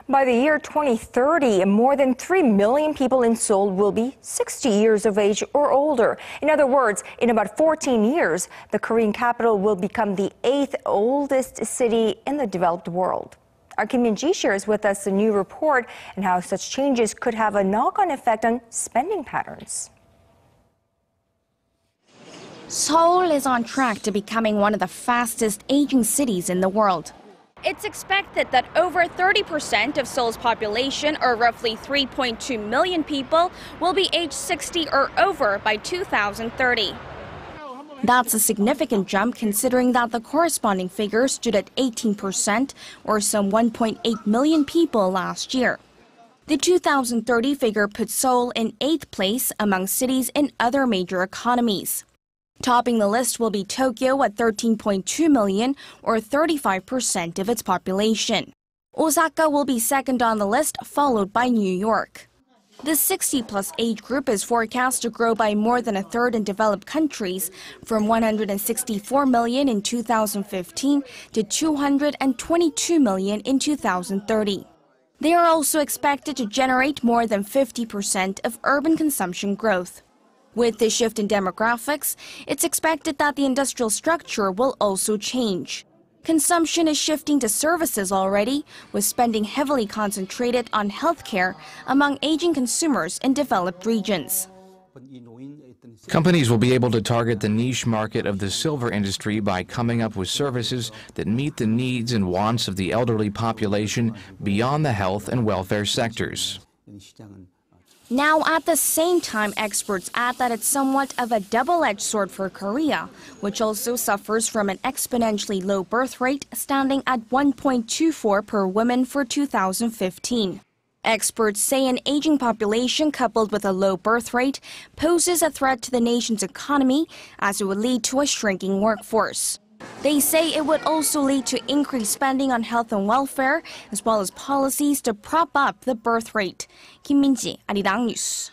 By the year 2030, more than 3 million people in Seoul will be 60 years of age or older. In other words, in about 14 years, the Korean capital will become the 8th oldest city in the developed world. Our Kim Min-ji shares with us a new report and how such changes could have a knock-on effect on spending patterns. Seoul is on track to becoming one of the fastest aging cities in the world. It's expected that over 30% of Seoul's population, or roughly 3.2 million people, will be age 60 or over by 2030. That's a significant jump considering that the corresponding figure stood at 18%, or some 1.8 million people last year. The 2030 figure puts Seoul in 8th place among cities in other major economies. Topping the list will be Tokyo at 13.2 million, or 35% of its population. Osaka will be second on the list, followed by New York. The 60-plus age group is forecast to grow by more than a third in developed countries, from 164 million in 2015 to 222 million in 2030. They are also expected to generate more than 50% of urban consumption growth. With the shift in demographics, it's expected that the industrial structure will also change. Consumption is shifting to services already, with spending heavily concentrated on healthcare among aging consumers in developed regions. Companies will be able to target the niche market of the silver industry by coming up with services that meet the needs and wants of the elderly population beyond the health and welfare sectors. Now, at the same time, experts add that it's somewhat of a double-edged sword for Korea, which also suffers from an exponentially low birth rate, standing at 1.24 per woman for 2015. Experts say an aging population coupled with a low birth rate poses a threat to the nation's economy, as it would lead to a shrinking workforce. They say it would also lead to increased spending on health and welfare, as well as policies to prop up the birth rate. Kim Min-ji, Arirang News.